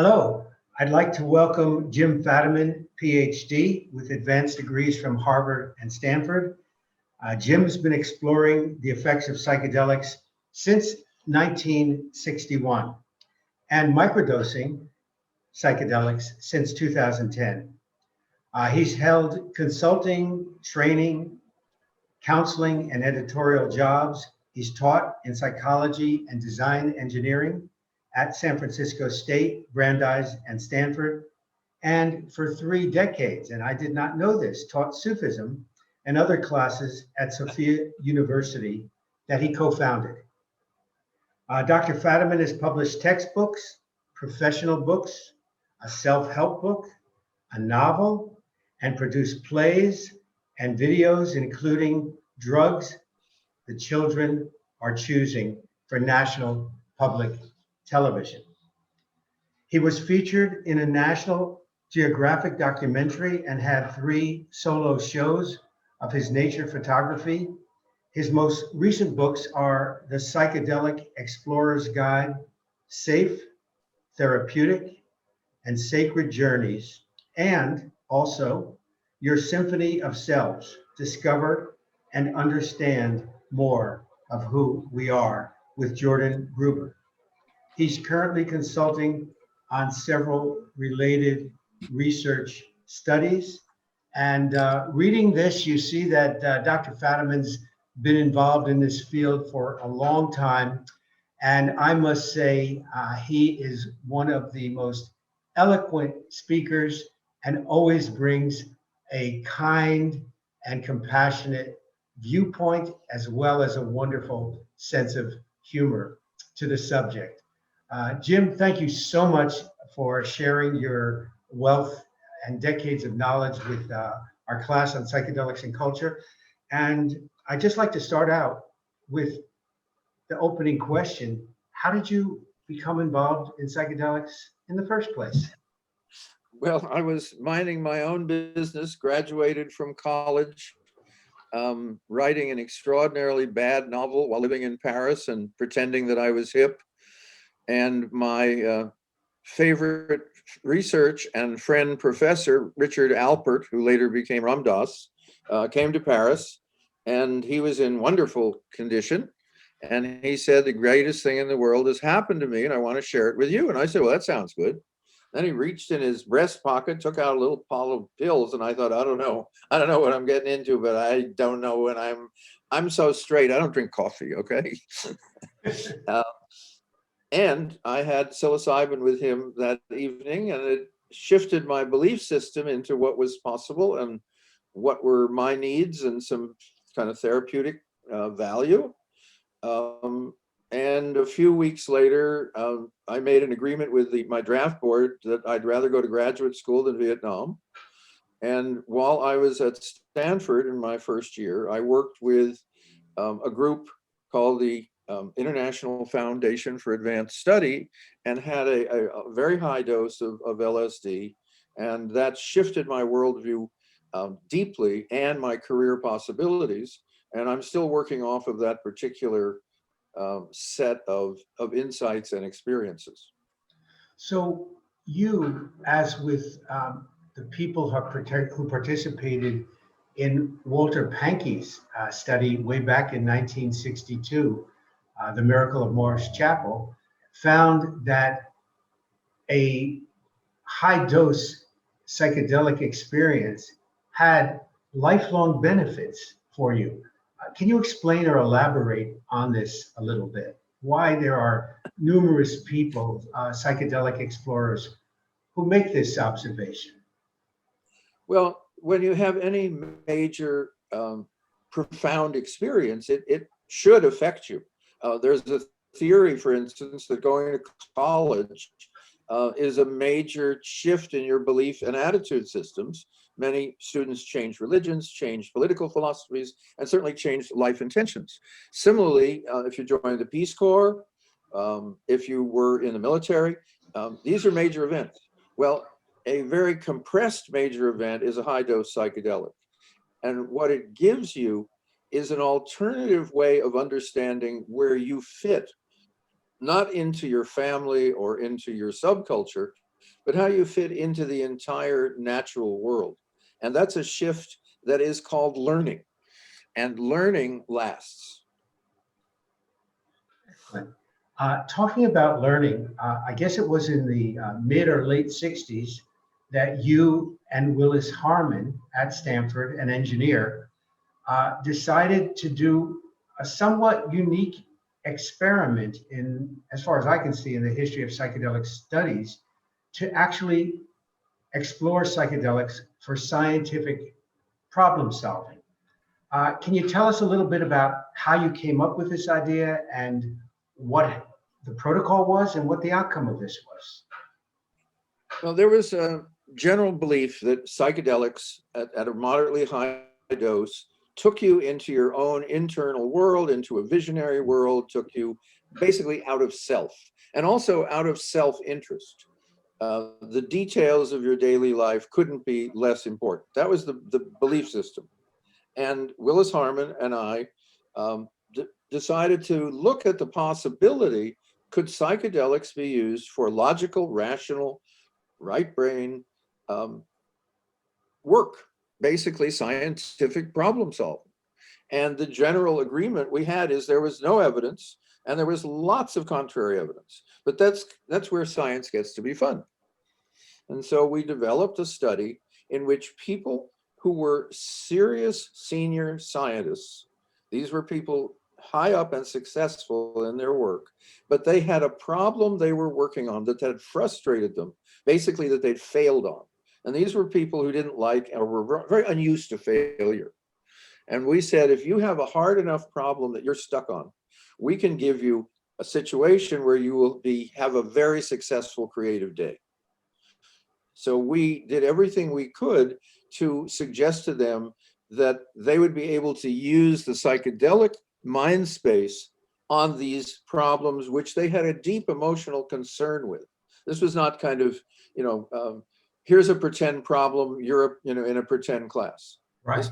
Hello, I'd like to welcome Jim Fadiman, PhD, with advanced degrees from Harvard and Stanford. Jim's been exploring the effects of psychedelics since 1961 and microdosing psychedelics since 2010. He's held consulting, training, counseling, and editorial jobs. He's taught in psychology and design engineering at San Francisco State, Brandeis, and Stanford, and for 3 decades, and I did not know this, taught Sufism and other classes at Sophia University that he co-founded. Dr. Fadiman has published textbooks, professional books, a self-help book, a novel, and produced plays and videos, including Drugs the Children Are Choosing for National Public Television. He was featured in a National Geographic documentary and had 3 solo shows of his nature photography. His most recent books are The Psychedelic Explorer's Guide, Safe, Therapeutic, and Sacred Journeys, and also Your Symphony of Selves, Discover and Understand More of Who We Are with Jordan Gruber. He's currently consulting on several related research studies. And reading this, you see that Dr. Fadiman's been involved in this field for a long time. And I must say, he is one of the most eloquent speakers and always brings a kind and compassionate viewpoint, as well as a wonderful sense of humor to the subject. Jim, thank you so much for sharing your wealth and decades of knowledge with our class on psychedelics and culture. And I'd just like to start out with the opening question. How did you become involved in psychedelics in the first place? Well, I was minding my own business, graduated from college, writing an extraordinarily bad novel while living in Paris and pretending that I was hip. And my favorite research and friend professor, Richard Alpert, who later became Ram Dass, came to Paris, and he was in wonderful condition. And he said, the greatest thing in the world has happened to me, and I want to share it with you. And I said, well, that sounds good. Then he reached in his breast pocket, took out a little bottle of pills, and I thought, I don't know what I'm getting into, but I don't know when I'm so straight. I don't drink coffee, okay? And I had psilocybin with him that evening, and it shifted my belief system into what was possible and what were my needs and some kind of therapeutic value. And a few weeks later, I made an agreement with my draft board that I'd rather go to graduate school than Vietnam. And while I was at Stanford in my first year, I worked with a group called the International Foundation for Advanced Study, and had a very high dose of LSD. And that shifted my worldview deeply and my career possibilities. And I'm still working off of that particular set of insights and experiences. So you, as with the people who participated in Walter Pahnke's study way back in 1962, The Miracle of Morris Chapel, found that a high dose psychedelic experience had lifelong benefits for you. Can you explain or elaborate on this a little bit? Why there are numerous people, psychedelic explorers, who make this observation? Well, when you have any major profound experience, it should affect you. There's a theory, for instance, that going to college is a major shift in your belief and attitude systems. Many students change religions, change political philosophies, and certainly change life intentions. Similarly, if you join the Peace Corps, if you were in the military, these are major events. Well, a very compressed major event is a high dose psychedelic. And what it gives you is an alternative way of understanding where you fit, not into your family or into your subculture, but how you fit into the entire natural world. And that's a shift that is called learning, and learning lasts. Excellent. Talking about learning, I guess it was in the mid or late 60s that you and Willis Harman at Stanford, an engineer, decided to do a somewhat unique experiment in, as far as I can see, in the history of psychedelic studies, to actually explore psychedelics for scientific problem solving. Can you tell us a little bit about how you came up with this idea and what the protocol was and what the outcome of this was? Well, there was a general belief that psychedelics at a moderately high dose took you into your own internal world, into a visionary world, took you basically out of self, and also out of self-interest. The details of your daily life couldn't be less important. That was the belief system. And Willis Harman and I decided to look at the possibility, could psychedelics be used for logical, rational, right brain work, basically scientific problem solving. And the general agreement we had is there was no evidence, and there was lots of contrary evidence. But that's where science gets to be fun. And so we developed a study in which people who were serious senior scientists, these were people high up and successful in their work, but they had a problem they were working on that had frustrated them, basically that they'd failed on. And these were people who didn't like or were very unused to failure. And we said, if you have a hard enough problem that you're stuck on, we can give you a situation where you will have a very successful creative day. So we did everything we could to suggest to them that they would be able to use the psychedelic mind space on these problems, which they had a deep emotional concern with. This was not kind of, here's a pretend problem, you're in a pretend class. Right.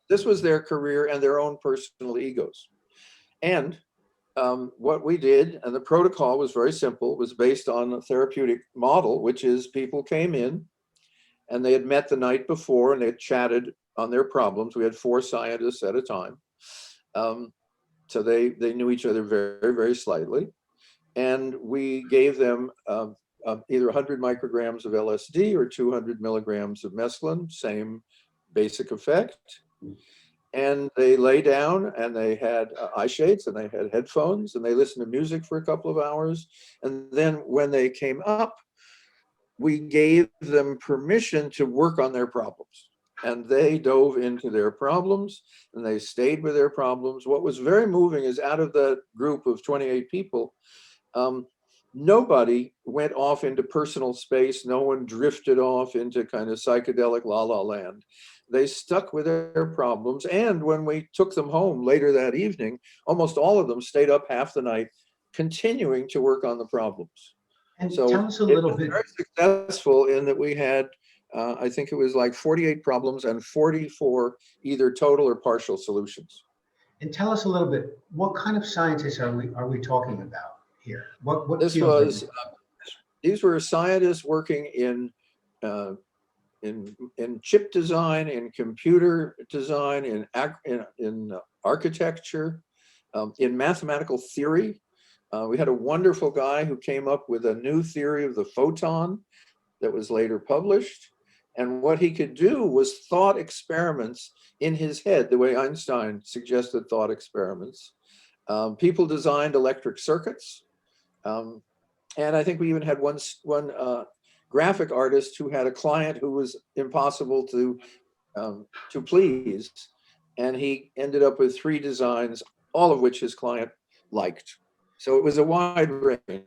This was their career and their own personal egos. And what we did, and the protocol was very simple, was based on a therapeutic model, which is people came in and they had met the night before and they had chatted on their problems. We had 4 scientists at a time. So they knew each other very, very slightly. And we gave them either 100 micrograms of LSD or 200 milligrams of mescaline, same basic effect. And they lay down and they had eye shades and they had headphones and they listened to music for a couple of hours. And then when they came up, we gave them permission to work on their problems. And they dove into their problems and they stayed with their problems. What was very moving is out of that group of 28 people, nobody went off into personal space. No one drifted off into kind of psychedelic la-la land. They stuck with their problems. And when we took them home later that evening, almost all of them stayed up half the night, continuing to work on the problems. And So tell us a little bit. Very successful in that we had, I think it was like 48 problems and 44 either total or partial solutions. And tell us a little bit, what kind of scientists are we talking about here? What This field was, these were scientists working in chip design, in computer design, in architecture, in mathematical theory. We had a wonderful guy who came up with a new theory of the photon that was later published. And what he could do was thought experiments in his head, the way Einstein suggested thought experiments. People designed electric circuits. And I think we even had one graphic artist who had a client who was impossible to please. And he ended up with 3 designs, all of which his client liked. So it was a wide range.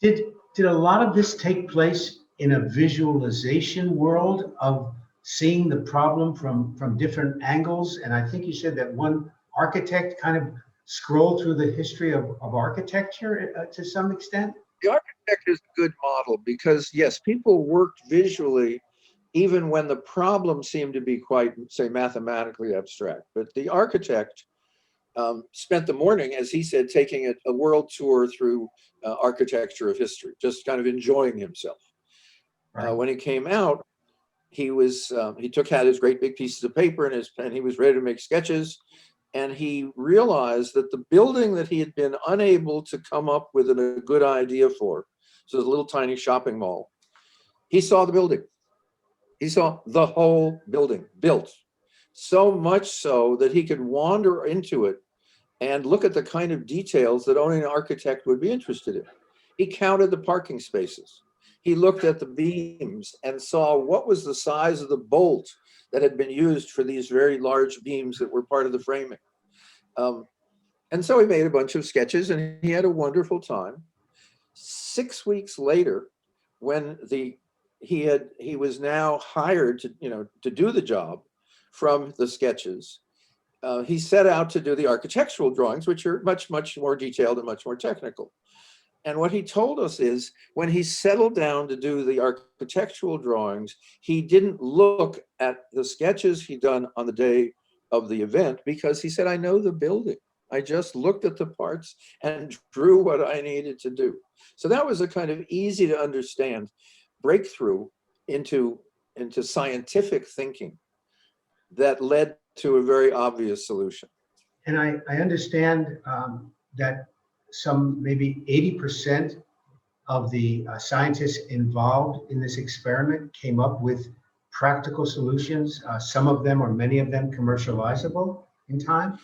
Did a lot of this take place in a visualization world of seeing the problem from different angles? And I think you said that one architect kind of scrolled through the history of architecture to some extent. The architect is a good model because, yes, people worked visually even when the problem seemed to be quite, say, mathematically abstract. But the architect spent the morning, as he said, taking a world tour through architecture of history, just kind of enjoying himself. Right. When he came out, he had his great big pieces of paper and he was ready to make sketches. And he realized that the building that he had been unable to come up with a good idea for, so it's a little tiny shopping mall, he saw the building. He saw the whole building built, so much so that he could wander into it and look at the kind of details that only an architect would be interested in. He counted the parking spaces. He looked at the beams and saw what was the size of the bolt that had been used for these very large beams that were part of the framing. And so he made a bunch of sketches and he had a wonderful time. 6 weeks later, when he was now hired to do the job from the sketches, he set out to do the architectural drawings, which are much, much more detailed and much more technical. And what he told us is when he settled down to do the architectural drawings, he didn't look at the sketches he'd done on the day of the event because he said, I know the building. I just looked at the parts and drew what I needed to do. So that was a kind of easy to understand breakthrough into scientific thinking that led to a very obvious solution. And I understand that some maybe 80% of the scientists involved in this experiment came up with practical solutions, some of them or many of them commercializable in time?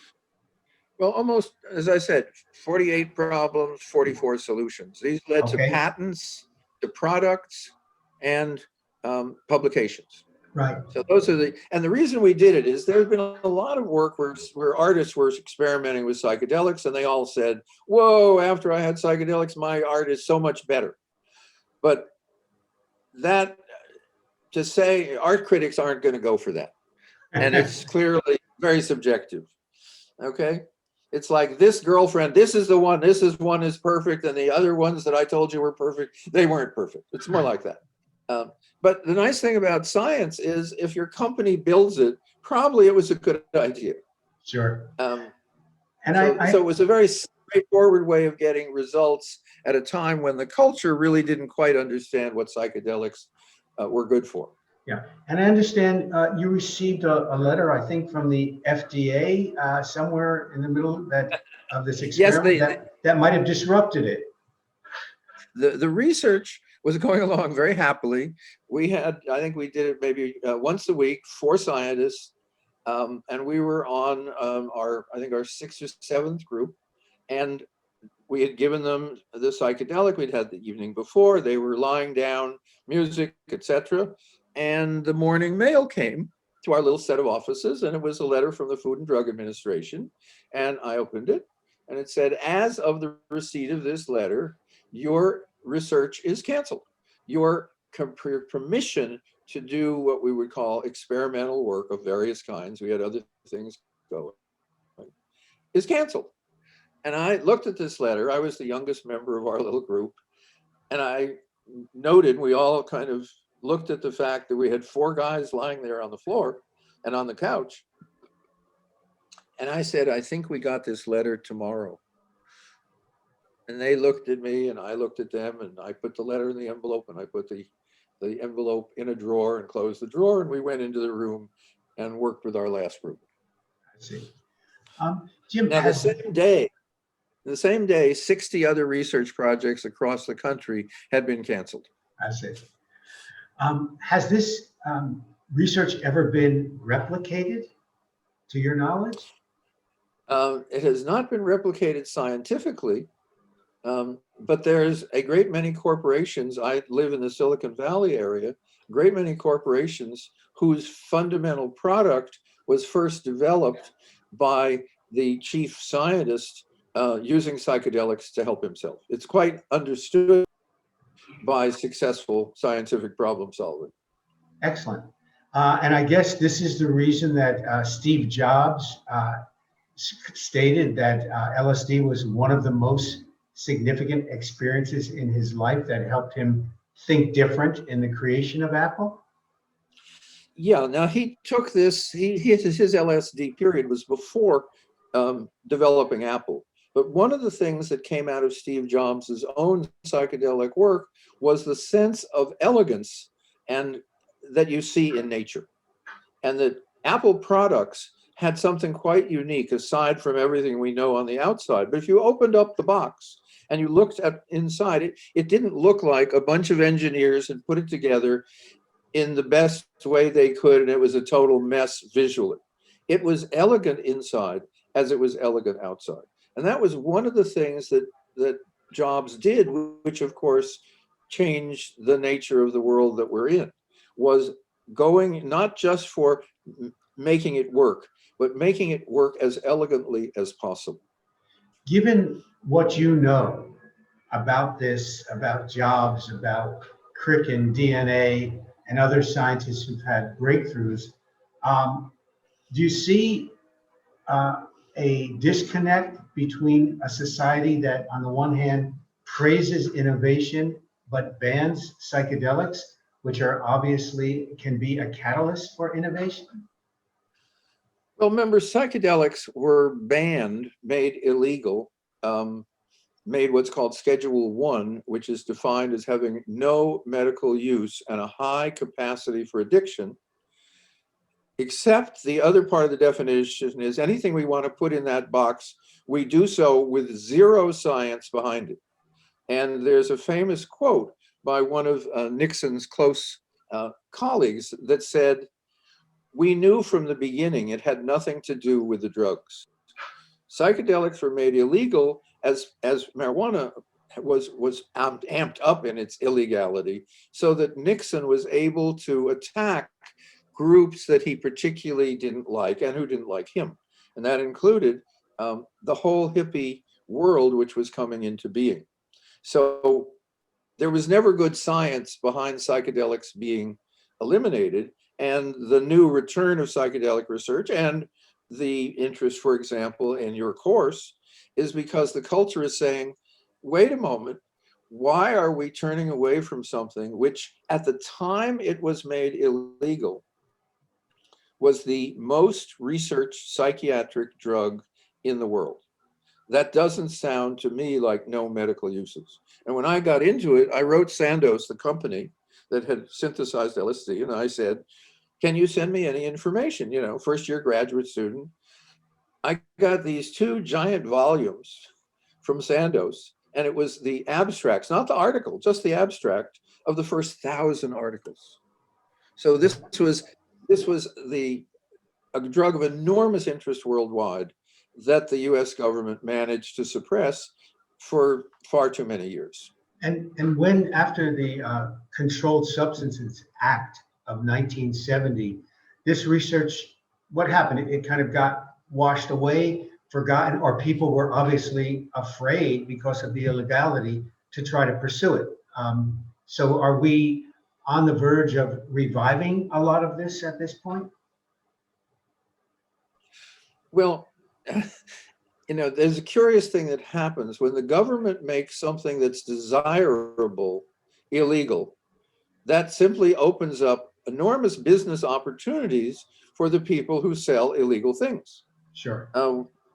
Well, almost, as I said, 48 problems, 44 solutions. These led to Okay. patents, to products, and publications. Right. So those are and the reason we did it is there's been a lot of work where artists were experimenting with psychedelics and they all said, whoa, after I had psychedelics, my art is so much better. But that, to say, art critics aren't going to go for that. And it's clearly very subjective. Okay. It's like this girlfriend, this is one is perfect. And the other ones that I told you were perfect, they weren't perfect. It's more like that. But the nice thing about science is if your company builds it, probably it was a good idea. Sure. So it was a very straightforward way of getting results at a time when the culture really didn't quite understand what psychedelics were good for. Yeah, and I understand you received a letter, I think, from the FDA somewhere in the middle of this experiment. Yes, that might have disrupted it. The research was going along very happily. I think we did it maybe once a week, 4 scientists, and we were on our 6th or 7th group, and we had given them the psychedelic we'd had the evening before. They were lying down, music, etc. And the morning mail came to our little set of offices, and it was a letter from the Food and Drug Administration. And I opened it, and it said, as of the receipt of this letter, your research is canceled. Your permission to do what we would call experimental work of various kinds, we had other things going, is canceled. And I looked at this letter. I was the youngest member of our little group. And I noted, we all kind of looked at the fact that we had 4 guys lying there on the floor and on the couch. And I said, I think we got this letter tomorrow. And they looked at me and I looked at them, and I put the letter in the envelope and I put the envelope in a drawer and closed the drawer, and we went into the room and worked with our last group. I see. Jim, now the same day, 60 other research projects across the country had been canceled. I see. Has this research ever been replicated, to your knowledge? It has not been replicated scientifically, but there's a great many corporations. I live in the Silicon Valley area, a great many corporations whose fundamental product was first developed by the chief scientist using psychedelics to help himself. It's quite understood by successful scientific problem solving. Excellent. And I guess this is the reason that Steve Jobs stated that LSD was one of the most significant experiences in his life that helped him think different in the creation of Apple? Yeah, now he took this, his LSD period was before developing Apple. But one of the things that came out of Steve Jobs' own psychedelic work was the sense of elegance and that you see in nature. And that Apple products had something quite unique aside from everything we know on the outside. But if you opened up the box and you looked at inside, it didn't look like a bunch of engineers had put it together in the best way they could, and it was a total mess visually. It was elegant inside as it was elegant outside. And that was one of the things that Jobs did, which of course changed the nature of the world that we're in, was going not just for making it work, but making it work as elegantly as possible. Given what you know about this, about Jobs, about Crick and DNA, and other scientists who've had breakthroughs, do you see a disconnect between a society that, on the one hand, praises innovation but bans psychedelics, which are obviously can be a catalyst for innovation? Well, remember, psychedelics were banned, made illegal, made what's called Schedule 1, which is defined as having no medical use and a high capacity for addiction, except the other part of the definition is anything we want to put in that box, we do so with zero science behind it. And there's a famous quote by one of Nixon's close colleagues that said, "We knew from the beginning it had nothing to do with the drugs." Psychedelics were made illegal as marijuana was amped up in its illegality, so that Nixon was able to attack groups that he particularly didn't like and who didn't like him. And that included the whole hippie world, which was coming into being. So there was never good science behind psychedelics being eliminated. And the new return of psychedelic research and the interest, for example, in your course, is because the culture is saying, wait a moment, why are we turning away from something which at the time it was made illegal was the most researched psychiatric drug in the world? That doesn't sound to me like no medical uses. And when I got into it, I wrote Sandoz, the company that had synthesized LSD, and I said, can you send me any information? You know, first year graduate student. I got these 2 giant volumes from Sandoz, and it was the abstracts, not the article, just the abstract of the first 1,000 articles. So this was a drug of enormous interest worldwide that the US government managed to suppress for far too many years. And when, after the Controlled Substances Act of 1970, this research, what happened? It kind of got washed away, forgotten, or people were obviously afraid because of the illegality to try to pursue it. So are we on the verge of reviving a lot of this at this point? Well, you know, there's a curious thing that happens when the government makes something that's desirable illegal. That simply opens up enormous business opportunities for the people who sell illegal things. Sure.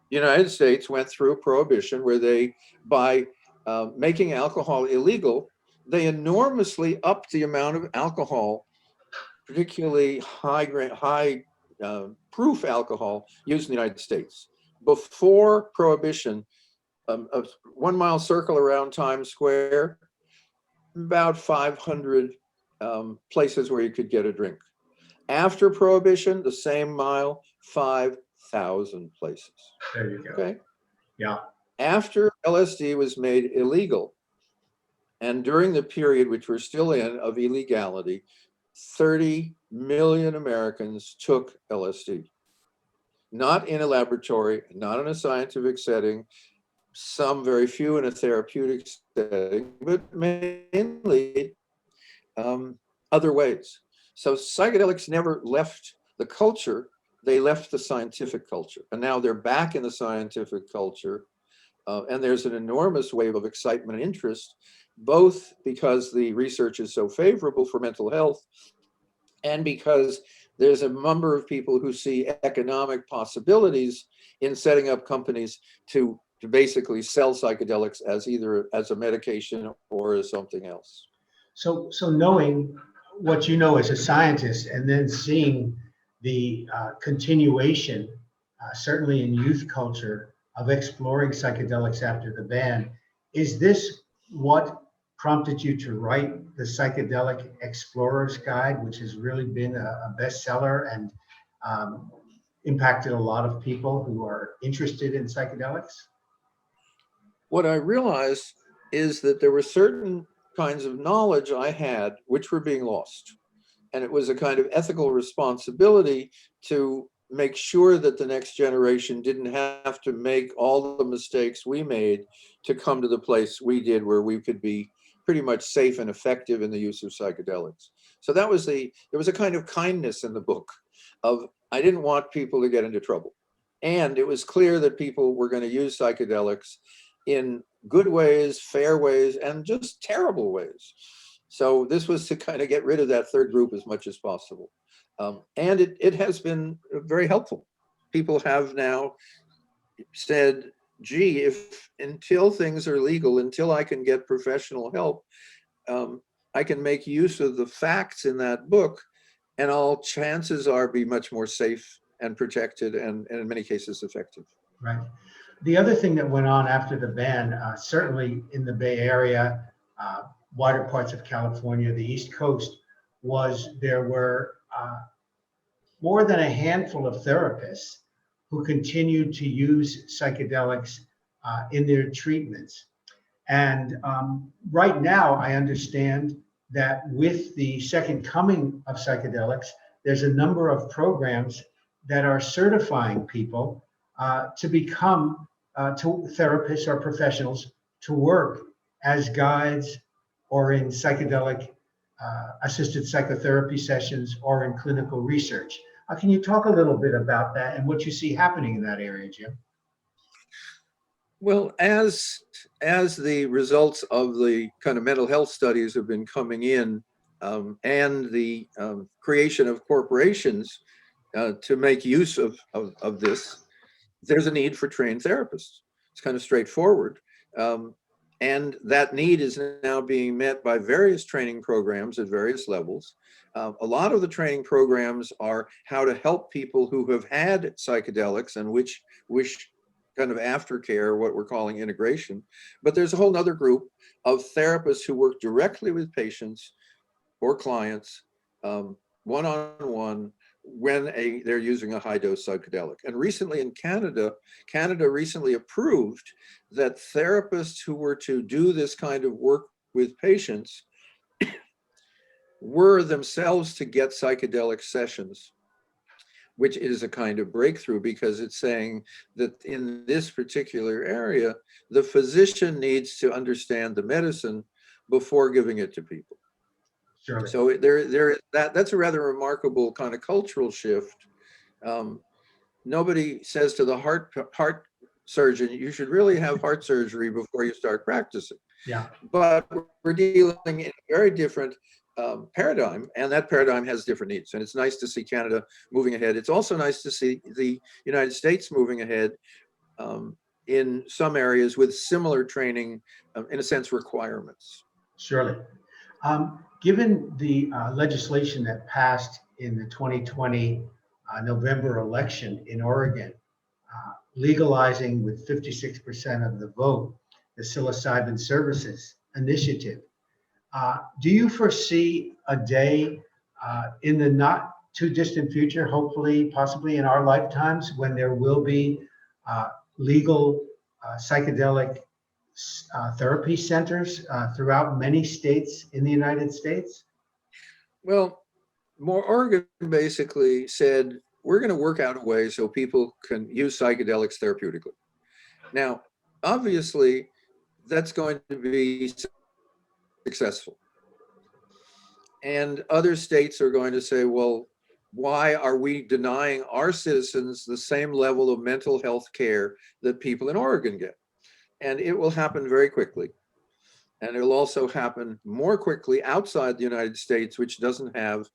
United States went through a prohibition where they, by making alcohol illegal, they enormously upped the amount of alcohol, particularly high proof alcohol, used in the United States. Before prohibition, a 1 mile circle around Times Square, about 500 places where you could get a drink. After prohibition, the same mile, 5,000 places. There you go. Okay. Yeah. After LSD was made illegal, and during the period which we're still in of illegality, 30 million Americans took LSD. Not in a laboratory, not in a scientific setting, some very few in a therapeutic setting, but mainly other ways. So psychedelics never left the culture, they left the scientific culture. And now they're back in the scientific culture. And there's an enormous wave of excitement and interest, both because the research is so favorable for mental health and because there's a number of people who see economic possibilities in setting up companies to basically sell psychedelics as either as a medication or as something else. So knowing what you know as a scientist, and then seeing the continuation, certainly in youth culture, of exploring psychedelics after the ban. Is this what prompted you to write the Psychedelic Explorer's Guide, which has really been a bestseller and um, impacted a lot of people who are interested in psychedelics? What I realized is that there were certain kinds of knowledge I had which were being lost. And it was a kind of ethical responsibility to make sure that the next generation didn't have to make all the mistakes we made to come to the place we did, where we could be pretty much safe and effective in the use of psychedelics. So there was a kind of kindness in the book of, I didn't want people to get into trouble. And it was clear that people were going to use psychedelics in good ways, fair ways, and just terrible ways. So this was to kind of get rid of that third group as much as possible. And it has been very helpful. People have now said, gee, if until things are legal, until I can get professional help, I can make use of the facts in that book, and all chances are be much more safe and protected, and in many cases effective. Right. The other thing that went on after the ban, certainly in the Bay Area, wider parts of California, the East Coast, was there were more than a handful of therapists who continued to use psychedelics in their treatments. And right now, I understand that with the second coming of psychedelics, there's a number of programs that are certifying people to become to therapists or professionals to work as guides or in psychedelic assisted psychotherapy sessions or in clinical research. Can you talk a little bit about that and what you see happening in that area, Jim? Well, as the results of the kind of mental health studies have been coming in, and the creation of corporations to make use of this, there's a need for trained therapists. It's kind of straightforward. And that need is now being met by various training programs at various levels. A lot of the training programs are how to help people who have had psychedelics and which kind of aftercare, what we're calling integration. But there's a whole other group of therapists who work directly with patients or clients, one-on-one, when they're using a high-dose psychedelic. And recently in Canada recently approved that therapists who were to do this kind of work with patients were themselves to get psychedelic sessions, which is a kind of breakthrough, because it's saying that in this particular area, the physician needs to understand the medicine before giving it to people. Surely. So that's a rather remarkable kind of cultural shift. Nobody says to the heart surgeon, you should really have heart surgery before you start practicing. Yeah. But we're dealing in a very different paradigm, and that paradigm has different needs. And it's nice to see Canada moving ahead. It's also nice to see the United States moving ahead in some areas with similar training, in a sense, requirements. Surely. Given the legislation that passed in the 2020 November election in Oregon, legalizing with 56% of the vote the psilocybin services initiative, do you foresee a day in the not too distant future, hopefully, possibly in our lifetimes, when there will be legal psychedelic therapy centers throughout many states in the United States? Well, Oregon basically said, we're going to work out a way so people can use psychedelics therapeutically. Now, obviously, that's going to be successful. And other states are going to say, well, why are we denying our citizens the same level of mental health care that people in Oregon get? And it will happen very quickly. And it'll also happen more quickly outside the United States, which doesn't have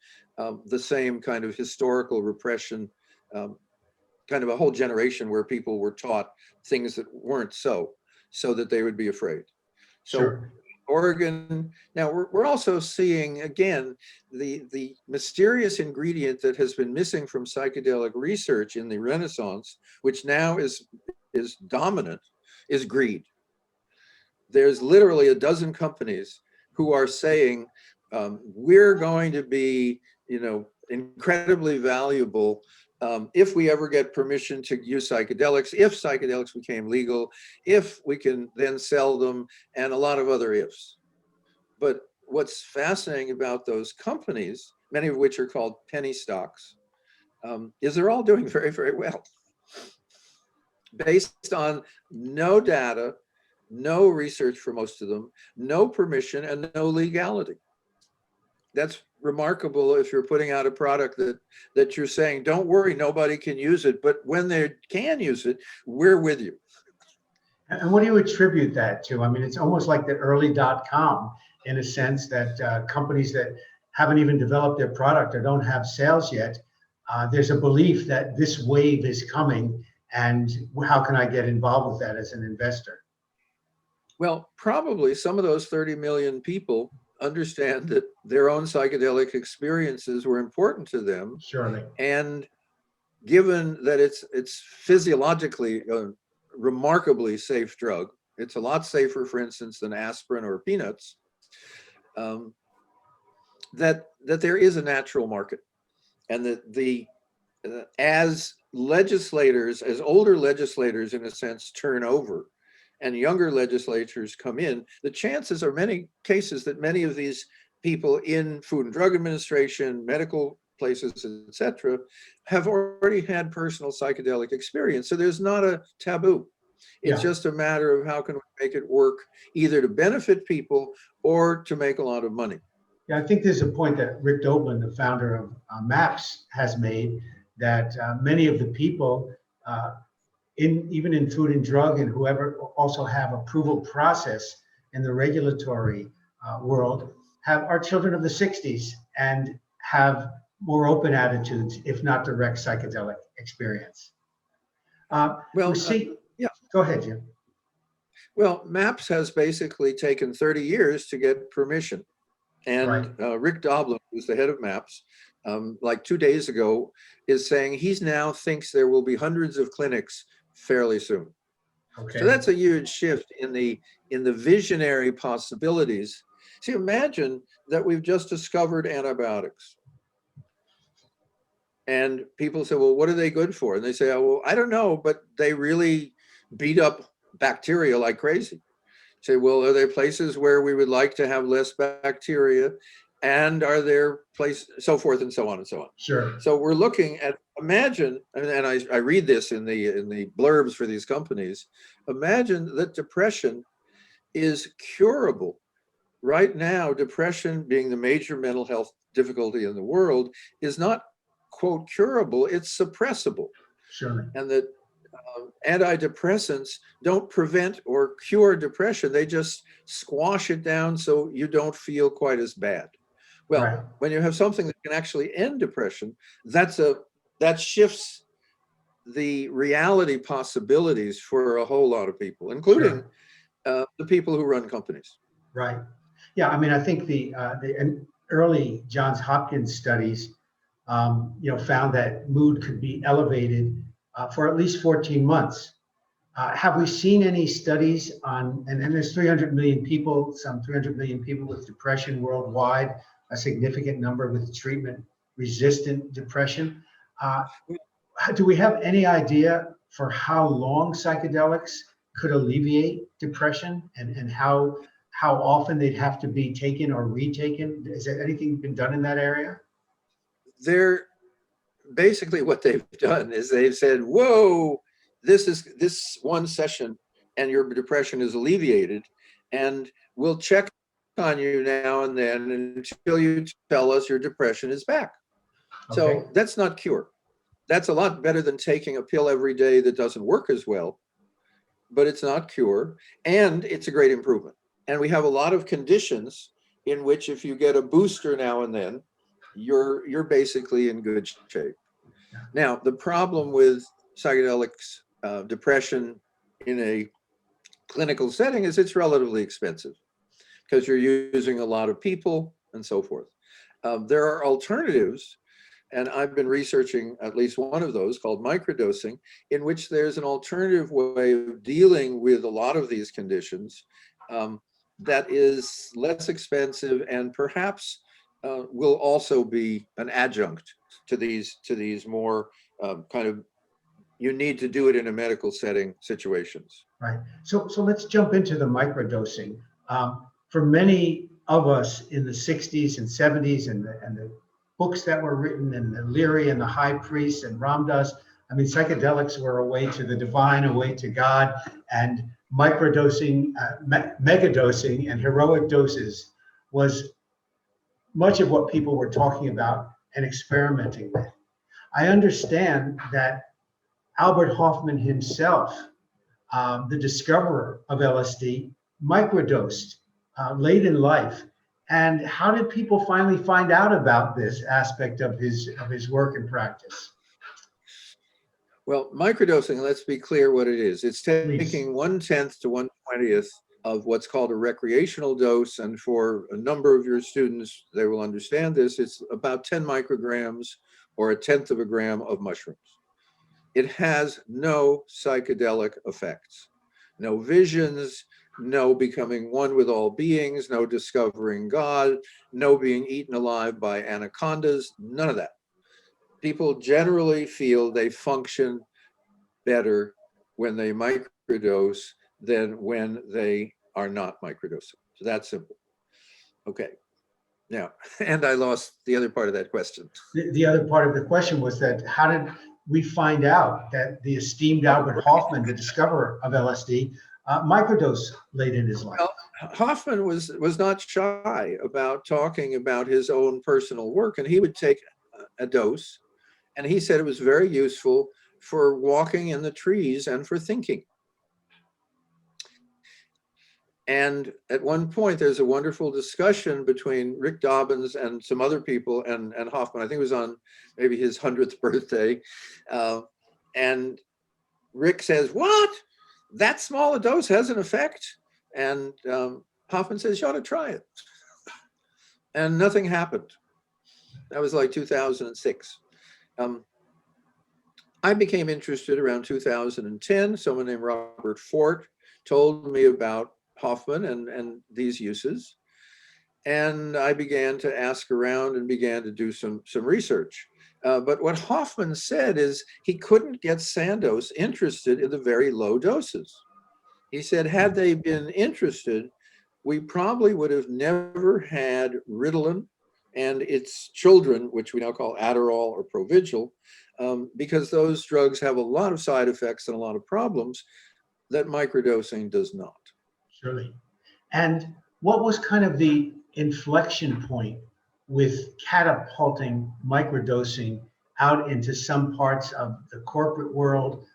the same kind of historical repression, kind of a whole generation where people were taught things that weren't so that they would be afraid. So Sure. Oregon. Now we're also seeing again the mysterious ingredient that has been missing from psychedelic research in the Renaissance, which now is dominant, is greed. There's literally a dozen companies who are saying we're going to be, incredibly valuable if we ever get permission to use psychedelics, if psychedelics became legal, if we can then sell them, and a lot of other ifs. But what's fascinating about those companies, many of which are called penny stocks, is they're all doing very, very well based on no data, no research for most of them, no permission, and no legality. That's remarkable if you're putting out a product that you're saying, don't worry, nobody can use it, but when they can use it, we're with you. And what do you attribute that to? I mean, it's almost like the early .com in a sense that companies that haven't even developed their product or don't have sales yet, there's a belief that this wave is coming, and how can I get involved with that as an investor? Well, probably some of those 30 million people understand that their own psychedelic experiences were important to them. Surely. And given that it's physiologically a remarkably safe drug, it's a lot safer, for instance, than aspirin or peanuts, that there is a natural market. And that as legislators, as older legislators in a sense turn over, and younger legislatures come in, the chances are many cases that many of these people in Food and Drug Administration, medical places, etc., have already had personal psychedelic experience. So there's not a taboo. It's just a matter of how can we make it work either to benefit people or to make a lot of money. Yeah, I think there's a point that Rick Doblin, the founder of MAPS, has made, that many of the people even in food and drug and whoever also have approval process in the regulatory world are children of the 60s and have more open attitudes, if not direct psychedelic experience. Go ahead, Jim. Well, MAPS has basically taken 30 years to get permission. And Rick Doblin, who's the head of MAPS, like 2 days ago, is saying he's now thinks there will be hundreds of clinics fairly soon. Okay. So that's a huge shift in the visionary possibilities. See, imagine that we've just discovered antibiotics. And people say, well, what are they good for? And they say, oh, well, I don't know, but they really beat up bacteria like crazy. Say, well, are there places where we would like to have less bacteria? And are there places, so forth and so on and so on. Sure. So we're looking at, imagine, and I read this in the blurbs for these companies, imagine that depression is curable. Right now, depression, being the major mental health difficulty in the world, is not, quote, curable, it's suppressible. Sure. And that antidepressants don't prevent or cure depression, they just squash it down so you don't feel quite as bad. Well, when you have something that can actually end depression, that shifts the reality possibilities for a whole lot of people, including the people who run companies. Right. Yeah. I mean, I think the early Johns Hopkins studies, found that mood could be elevated for at least 14 months. Have we seen any studies on, and there's 300 million people, some 300 million people with depression worldwide, a significant number with treatment-resistant depression. Do we have any idea for how long psychedelics could alleviate depression and how often they'd have to be taken or retaken? Has anything been done in that area? They're basically, what they've done is they've said, whoa, this one session and your depression is alleviated, and we'll check on you now and then until you tell us your depression is back. Okay. So that's not cure. That's a lot better than taking a pill every day that doesn't work as well, but it's not cure, and it's a great improvement. And we have a lot of conditions in which if you get a booster now and then, you're basically in good shape. Now, the problem with psychedelics, depression in a clinical setting, is it's relatively expensive, because you're using a lot of people and so forth. There are alternatives, and I've been researching at least one of those called microdosing, in which there's an alternative way of dealing with a lot of these conditions that is less expensive and perhaps will also be an adjunct to these more kind of, you need to do it in a medical setting situations. Right. So let's jump into the microdosing. For many of us in the 60s and 70s and the books that were written and the Leary and the High Priest and Ram Dass, I mean, psychedelics were a way to the divine, a way to God, and microdosing, megadosing, and heroic doses was much of what people were talking about and experimenting with. I understand that Albert Hoffman himself, the discoverer of LSD, microdosed late in life. And how did people finally find out about this aspect of his work and practice? Well, microdosing, let's be clear what it is. It's Please. taking 1/10 to 1/20 of what's called a recreational dose. And for a number of your students, they will understand this. It's about 10 micrograms or 1/10 of a gram of mushrooms. It has no psychedelic effects, no visions, no becoming one with all beings, no discovering God, no being eaten alive by anacondas, none of that. People generally feel they function better when they microdose than when they are not microdosing. So that's simple. Okay. Now, and I lost the other part of that question. The other part of the question was that how did we find out that the esteemed Albert Hoffman, the discoverer of LSD, microdosed late in his life? Well, Hoffman was not shy about talking about his own personal work, and he would take a dose, and he said it was very useful for walking in the trees and for thinking. And at one point, there's a wonderful discussion between Rick Dobbins and some other people and Hoffman. I think it was on maybe his 100th birthday. And Rick says, "What? That small a dose has an effect?" And Hoffman says, "You ought to try it." And nothing happened. That was like 2006. I became interested around 2010. Someone named Robert Fort told me about Hoffman and these uses. And I began to ask around and began to do some research. But what Hoffman said is he couldn't get Sandoz interested in the very low doses. He said, had they been interested, we probably would have never had Ritalin and its children, which we now call Adderall or Provigil, because those drugs have a lot of side effects and a lot of problems that microdosing does not. Surely. And what was kind of the inflection point with catapulting microdosing out into some parts of the corporate world?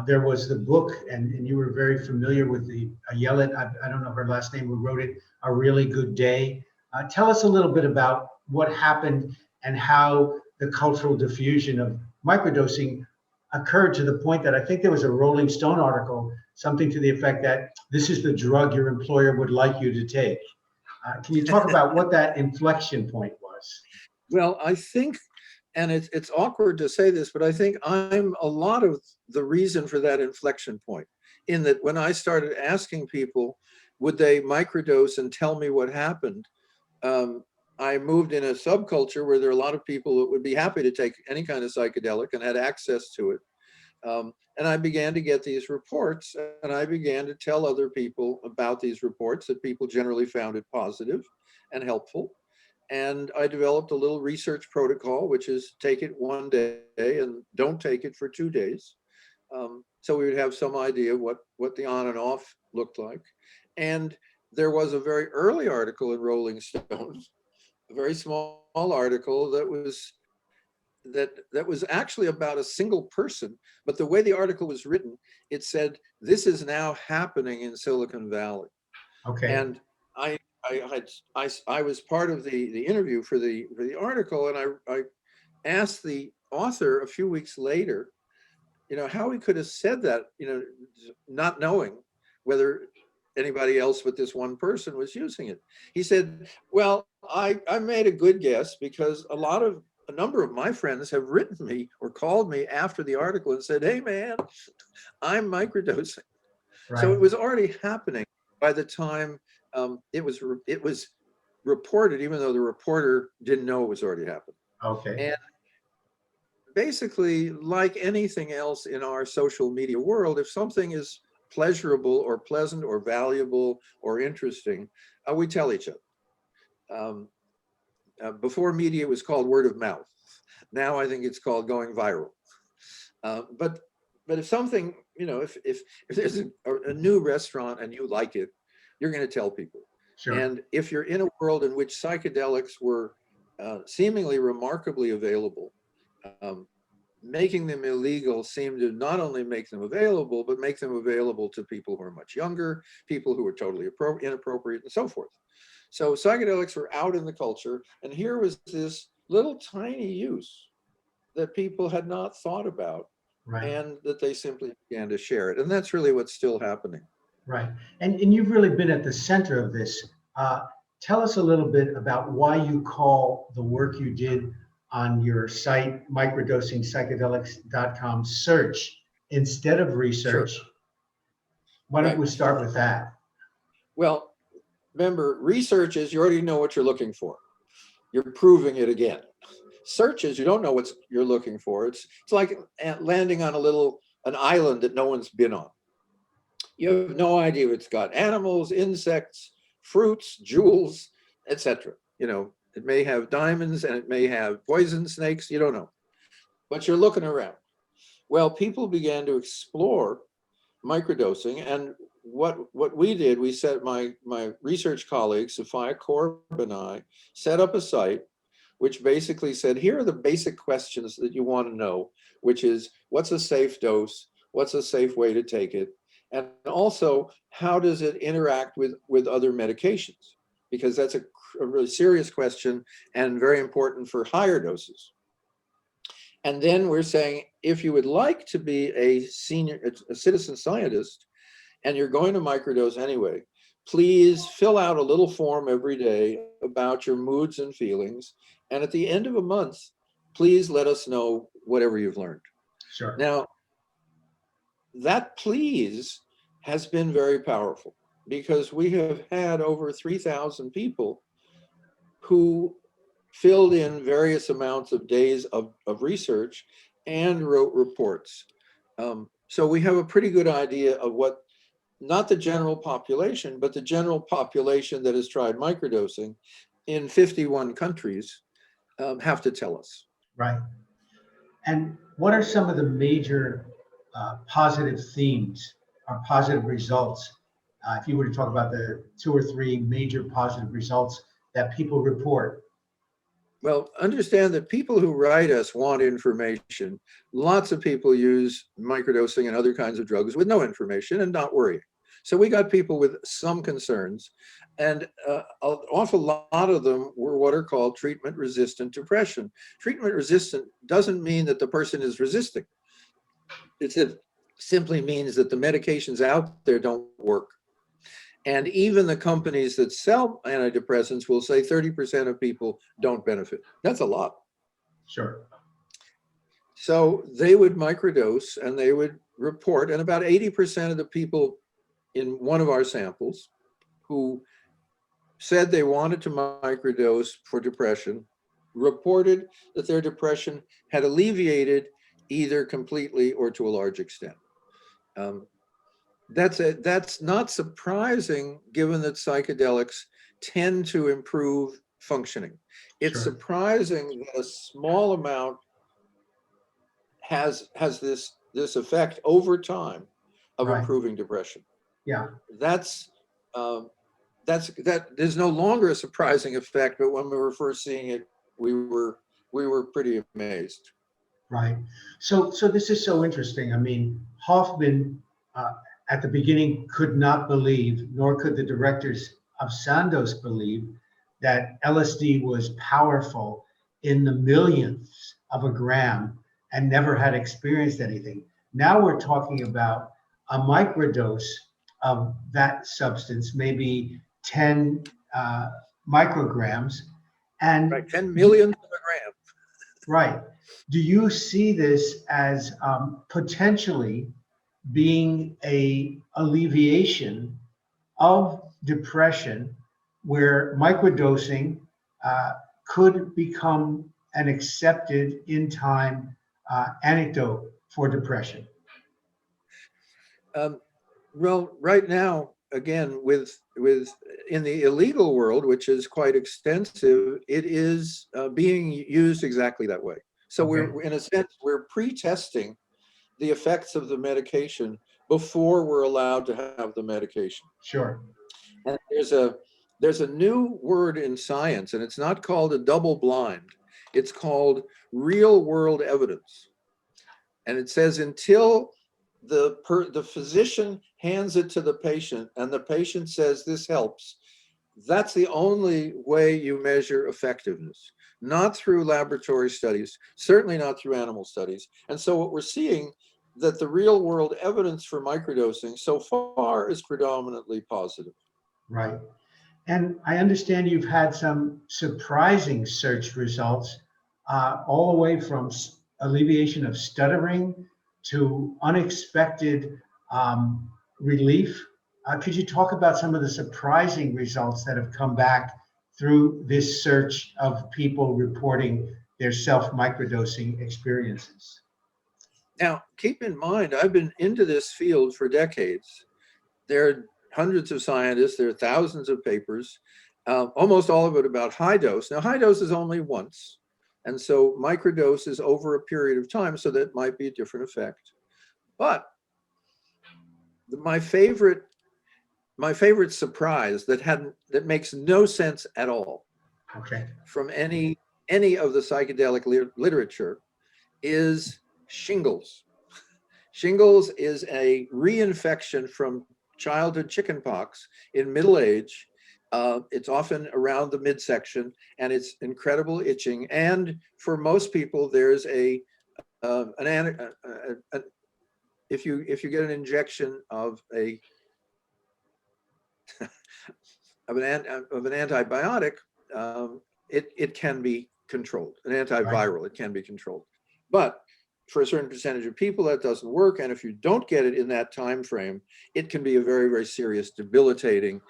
There was the book, and you were very familiar with the Ayelet, I don't know her last name, who wrote it, A Really Good Day. Tell us a little bit about what happened and how the cultural diffusion of microdosing occurred to the point that I think there was a Rolling Stone article, something to the effect that this is the drug your employer would like you to take. Can you talk about what that inflection point was? Well, I think, and it's awkward to say this, but I think I'm a lot of the reason for that inflection point, in that when I started asking people, would they microdose and tell me what happened? I moved in a subculture where there are a lot of people that would be happy to take any kind of psychedelic and had access to it. And I began to get these reports, and I began to tell other people about these reports that people generally found it positive and helpful. And I developed a little research protocol, which is take it one day and don't take it for 2 days. So we would have some idea what the on and off looked like. And there was a very early article in Rolling Stone, a very small article that was actually about a single person, but the way the article was written, it said, "This is now happening in Silicon Valley." Okay. And I was part of the interview for the article, and I asked the author a few weeks later, how he could have said that, not knowing whether anybody else but this one person was using it. He said, well, I made a good guess because a number of my friends have written me or called me after the article and said, hey man, I'm microdosing. So Right. it was already happening by the time it was reported, even though the reporter didn't know it was already happening. Okay. And basically, like anything else in our social media world, if something is pleasurable or pleasant or valuable or interesting, we tell each other. Before media, it was called word of mouth. Now I think it's called going viral. But if something, if there's a new restaurant and you like it, you're going to tell people. Sure. And if you're in a world in which psychedelics were seemingly remarkably available, making them illegal seemed to not only make them available, but make them available to people who are much younger, people who are totally inappropriate, and so forth. So psychedelics were out in the culture, and here was this little tiny use that people had not thought about, Right. and that they simply began to share it. And that's really what's still happening. Right. And you've really been at the center of this. Tell us a little bit about why you call the work you did on your site, microdosing psychedelicscom, search instead of research. Sure. Why don't Right. we start with that? Well, remember, research is you already know what you're looking for. You're proving it again. Search is you don't know what you're looking for. It's like landing on an island that no one's been on. You have no idea if it's got animals, insects, fruits, jewels, etc. It may have diamonds and it may have poison snakes. You don't know, but you're looking around. Well, people began to explore microdosing, and what we did, we set my research colleague Sophia Korb and I set up a site which basically said, here are the basic questions that you want to know, which is what's a safe dose, what's a safe way to take it, and also how does it interact with other medications, because that's a really serious question and very important for higher doses. And then we're saying, if you would like to be a citizen scientist, and you're going to microdose anyway, please fill out a little form every day about your moods and feelings. And at the end of a month, please let us know whatever you've learned. Sure. Now, that please has been very powerful, because we have had over 3,000 people who filled in various amounts of days of research and wrote reports. So we have a pretty good idea of what, not the general population, but the general population that has tried microdosing in 51 countries have to tell us. Right. And what are some of the major positive themes or positive results? If you were to talk about the 2 or 3 major positive results that people report. Well, understand that people who write us want information. Lots of people use microdosing and other kinds of drugs with no information and not worrying. So we got people with some concerns, and an awful lot of them were what are called treatment-resistant depression. Treatment-resistant doesn't mean that the person is resisting. It simply means that the medications out there don't work. And even the companies that sell antidepressants will say 30% of people don't benefit. That's a lot. Sure. So they would microdose and they would report, and about 80% of the people in one of our samples who said they wanted to microdose for depression reported that their depression had alleviated either completely or to a large extent. That's not surprising, given that psychedelics tend to improve functioning. It's Sure. surprising that a small amount has this effect over time of Right. improving depression. Yeah. That is no longer a surprising effect, but when we were first seeing it, we were pretty amazed. Right. So this is so interesting. I mean, Hoffman at the beginning could not believe, nor could the directors of Sandoz believe, that LSD was powerful in the millionths of a gram and never had experienced anything. Now we're talking about a microdose of that substance, maybe 10 micrograms. And Right, 10 millionths of a gram. right. Do you see this as potentially being a alleviation of depression, where microdosing could become an accepted in time antidote for depression? Well, right now, again, with in the illegal world, which is quite extensive, it is being used exactly that way. So Okay. we're, in a sense, we're pre-testing the effects of the medication before we're allowed to have the medication. Sure. And there's a new word in science, and it's not called a double blind. It's called real world evidence. And it says until the physician hands it to the patient and the patient says this helps, that's the only way you measure effectiveness, not through laboratory studies, certainly not through animal studies. And so what we're seeing, that the real world evidence for microdosing so far is predominantly positive. Right. And I understand you've had some surprising search results, all the way from alleviation of stuttering to unexpected relief. Could you talk about some of the surprising results that have come back through this search of people reporting their self-microdosing experiences? Now, keep in mind, I've been into this field for decades. There are hundreds of scientists, there are thousands of papers, almost all of it about high dose. Now, high dose is only once, and so microdose is over a period of time, so that might be a different effect. But my favorite surprise that makes no sense at all, Okay. from any of the psychedelic literature, is shingles. Shingles is a reinfection from childhood chickenpox in middle age. It's often around the midsection, and it's incredible itching. And for most people, there's if you get an injection of an antibiotic, it can be controlled. An antiviral, it can be controlled. But for a certain percentage of people, that doesn't work. And if you don't get it in that time frame, it can be a very, very serious, debilitating,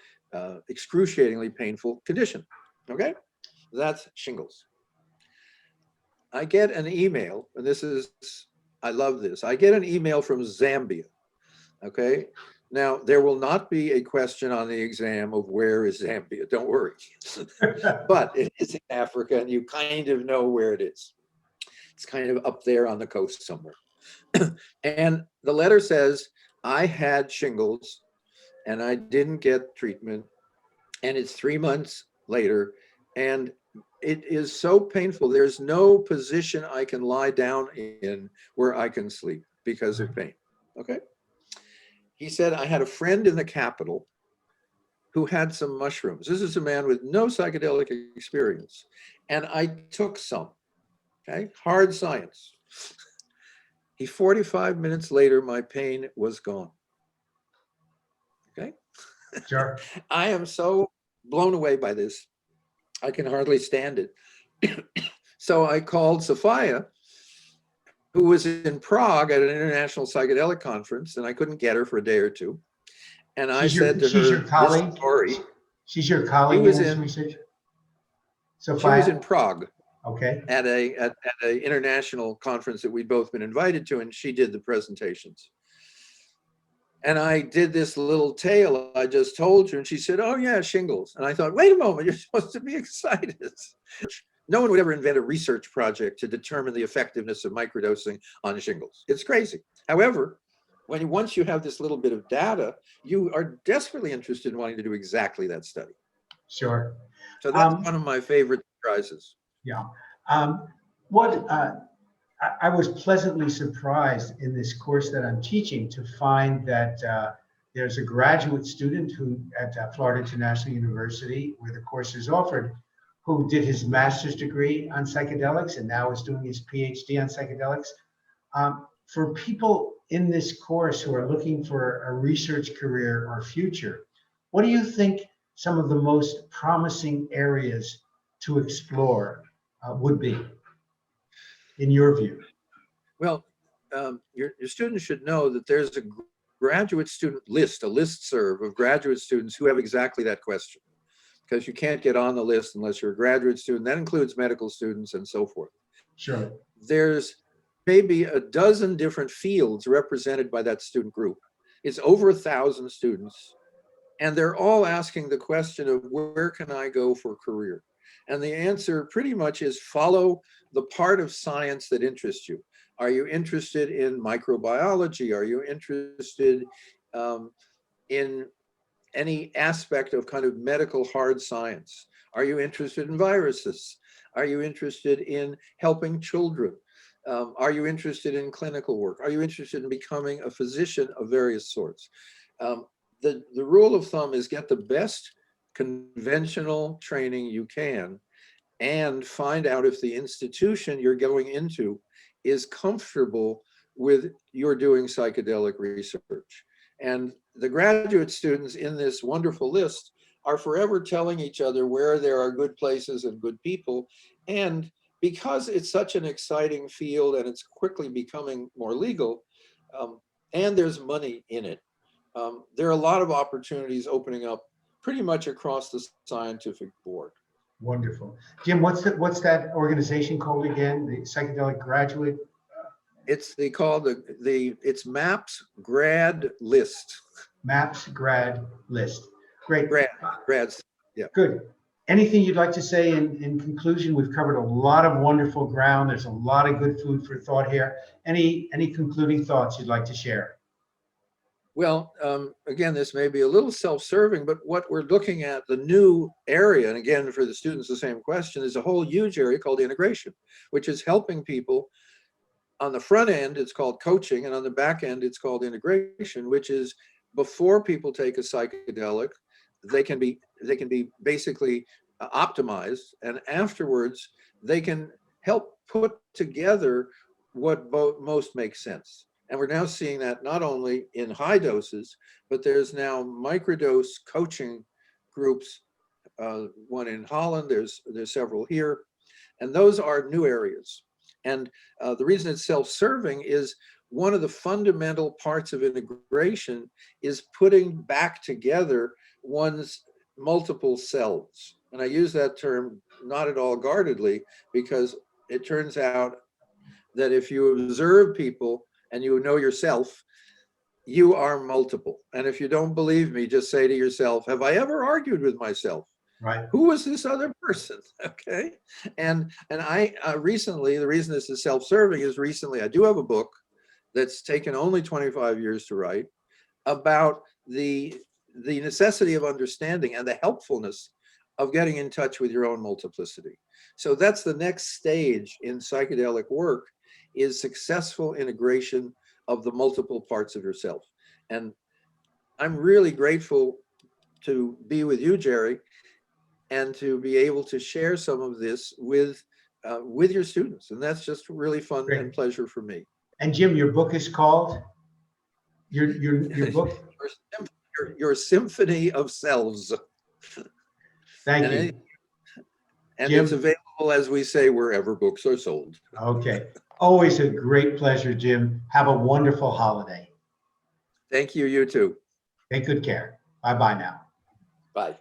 excruciatingly painful condition. Okay? That's shingles. I get an email, and I love this. I get an email from Zambia. Okay? Now, there will not be a question on the exam of where is Zambia. Don't worry. But it is in Africa, and you kind of know where it is. It's kind of up there on the coast somewhere. And the letter says, I had shingles and I didn't get treatment. And it's 3 months later. And it is so painful. There's no position I can lie down in where I can sleep because of pain. Okay. He said, I had a friend in the capital who had some mushrooms. This is a man with no psychedelic experience. And I took some. Okay, hard science. 45 minutes later, my pain was gone. Okay. Sure. I am so blown away by this. I can hardly stand it. So I called Sophia, who was in Prague at an international psychedelic conference, and I couldn't get her for a day or two. And I said to her, she's your colleague? this story. She's your colleague in this research? Sophia? She was in Prague. Okay. At a international conference that we'd both been invited to, and she did the presentations. And I did this little tale I just told you, and she said, oh yeah, shingles. And I thought, wait a moment, you're supposed to be excited. No one would ever invent a research project to determine the effectiveness of microdosing on shingles. It's crazy. However, once you have this little bit of data, you are desperately interested in wanting to do exactly that study. Sure. So that's one of my favorite surprises. Yeah. I was pleasantly surprised in this course that I'm teaching to find that there's a graduate student who at Florida International University, where the course is offered, who did his master's degree on psychedelics and now is doing his PhD on psychedelics. For people in this course who are looking for a research career or future, what do you think some of the most promising areas to explore would be, in your view? Well, your students should know that there's a graduate student list, a listserv of graduate students who have exactly that question, because you can't get on the list unless you're a graduate student. That includes medical students and so forth. Sure. There's maybe a dozen different fields represented by that student group. It's over 1,000 students, and they're all asking the question of where can I go for a career? And the answer pretty much is follow the part of science that interests you. Are you interested in microbiology? Are you interested in any aspect of kind of medical hard science? Are you interested in viruses? Are you interested in helping children? Are you interested in clinical work? Are you interested in becoming a physician of various sorts? The rule of thumb is get the best conventional training you can and find out if the institution you're going into is comfortable with your doing psychedelic research. And the graduate students in this wonderful list are forever telling each other where there are good places and good people. And because it's such an exciting field and it's quickly becoming more legal, and there's money in it, there are a lot of opportunities opening up pretty much across the scientific board. Wonderful. Jim, what's that organization called again? The Psychedelic Graduate? They call it's MAPS Grad List. MAPS Grad List. Great. Grads. Yeah. Good. Anything you'd like to say in conclusion? We've covered a lot of wonderful ground. There's a lot of good food for thought here. Any concluding thoughts you'd like to share? Well, again, this may be a little self-serving, but what we're looking at, the new area, and again, for the students, the same question, is a whole huge area called integration, which is helping people. On the front end, it's called coaching, and on the back end, it's called integration, which is before people take a psychedelic, they can be basically optimized, and afterwards, they can help put together what most makes sense. And we're now seeing that not only in high doses, but there's now microdose coaching groups, one in Holland, there's several here, and those are new areas. And the reason it's self-serving is one of the fundamental parts of integration is putting back together one's multiple selves. And I use that term not at all guardedly, because it turns out that if you observe people and you know yourself, you are multiple. And if you don't believe me, just say to yourself, have I ever argued with myself? Right. Who was this other person? Okay. And I recently, the reason this is self-serving is recently I do have a book that's taken only 25 years to write about the necessity of understanding and the helpfulness of getting in touch with your own multiplicity. So that's the next stage in psychedelic work, is successful integration of the multiple parts of yourself. And I'm really grateful to be with you, Jerry, and to be able to share some of this with your students. And that's just really fun and pleasure for me. And Jim, your book is called? Your book? Your Symphony of Selves. Thank you. And Jim, it's available, as we say, wherever books are sold. Okay. Always a great pleasure, Jim. Have a wonderful holiday. Thank you, you too. Take good care. Bye-bye now. Bye.